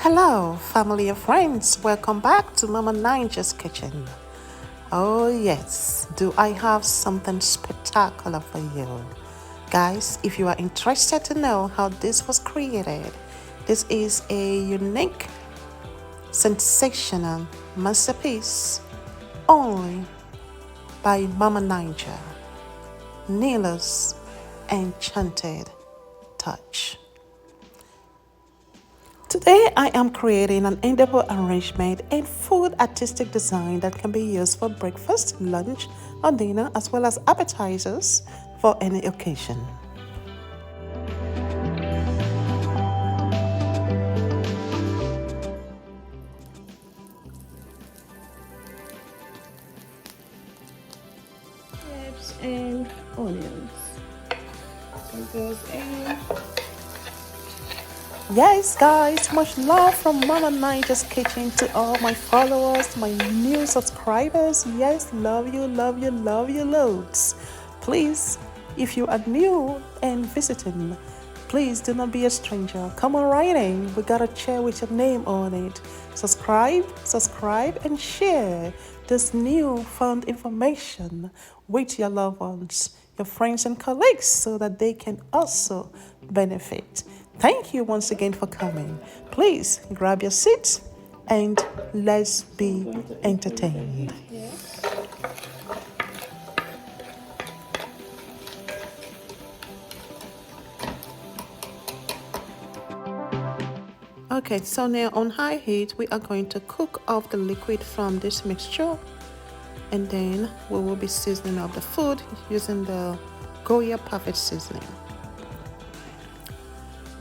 Hello, family and friends. Welcome back to Mama Naija's kitchen. Oh, yes, do I have something spectacular for you? Guys, if you are interested to know how this was created, this is a unique, sensational masterpiece only by Mama Naija, Nilla's Enchanted touch. Today I am creating an edible arrangement and food artistic design that can be used for breakfast, lunch, or dinner as well as appetizers for any occasion. Chips and onions. It goes in. Yes, guys, much love from Mama Naija's kitchen to all my followers, my new subscribers. Yes, love you, love you, love you loads. Please, if you are new and visiting, please do not be a stranger. Come on right in. We got a chair with your name on it. Subscribe, and share this new found information with your loved ones, your friends and colleagues, so that they can also benefit. Thank you once again for coming. Please grab your seats and let's be entertained. Okay, so now on high heat, we are going to cook off the liquid from this mixture, and then we will be seasoning up the food using the Goya Perfect seasoning.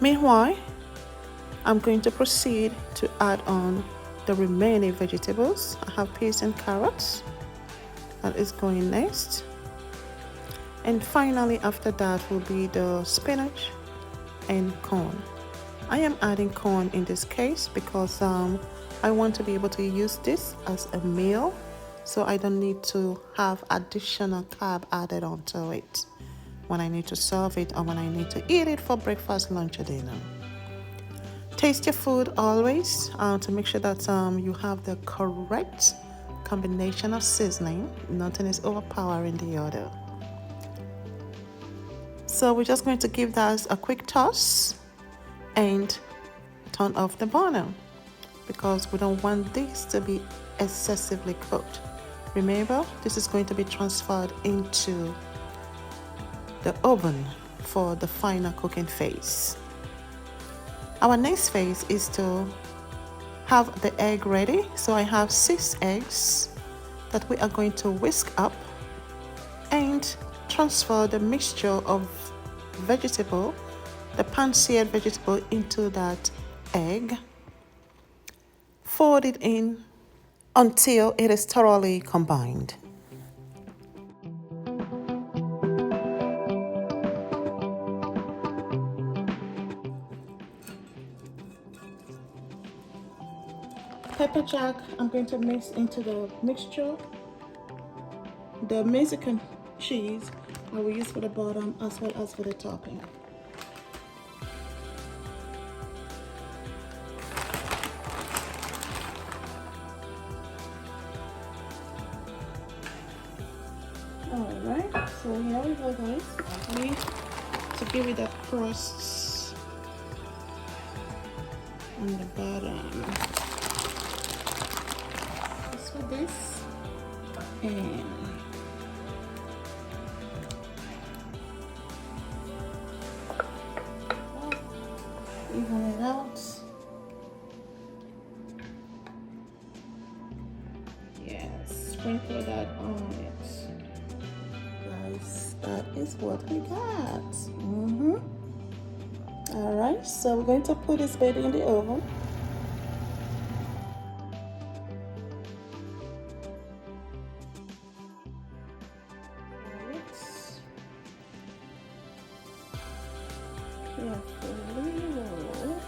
Meanwhile, I'm going to proceed to add on the remaining vegetables. I have peas and carrots. That is going next. And finally, after that will be the spinach and corn. I am adding corn in this case because I want to be able to use this as a meal, so I don't need to have additional carb added onto it when I need to serve it or when I need to eat it for breakfast, lunch, or dinner. Taste your food always to make sure that you have the correct combination of seasoning. Nothing is overpowering the other. So we're just going to give that a quick toss and turn off the burner because we don't want this to be excessively cooked. Remember, this is going to be transferred into the oven for the final cooking phase. Our next phase is to have the egg ready. So I have 6 eggs that we are going to whisk up and transfer the mixture of vegetable, the pan-seared vegetable, into that egg. Fold it in until it is thoroughly combined. Pepper jack, I'm going to mix into the mixture. The Mexican cheese I will use for the bottom as well as for the topping. Alright, so here we go, guys. I need to give it a crust on the bottom. Just for this, and even it out. Yes, sprinkle that on it. Guys, that is what we got. Alright, so we're going to put this baby in the oven. Carefully roll it.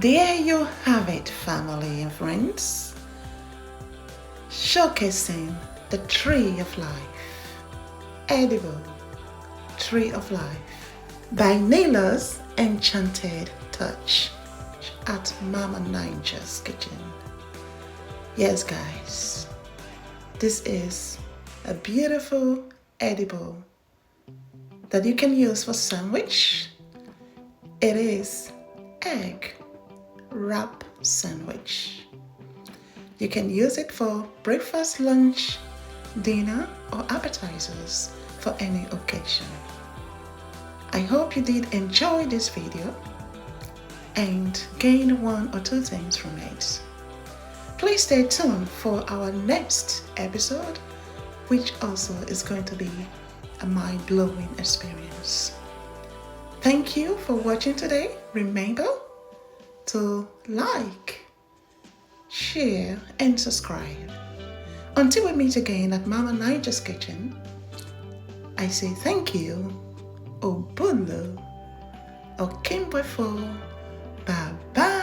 There you have it, family and friends. Showcasing the tree of life, edible tree of life by Nilla's Enchanted touch at Mama Naija's kitchen. Yes, guys, this is a beautiful edible that you can use for sandwich. It is egg wrap sandwich. You can use it for breakfast, lunch, dinner, or appetizers for any occasion. I hope you did enjoy this video and gain one or two things from it. Please stay tuned for our next episode, which also is going to be a mind-blowing experience. Thank you for watching today. Remember to like, share, and subscribe. Until we meet again at Mama Naija's kitchen, I say thank you, Obulu, Okimbwefo, bye bye.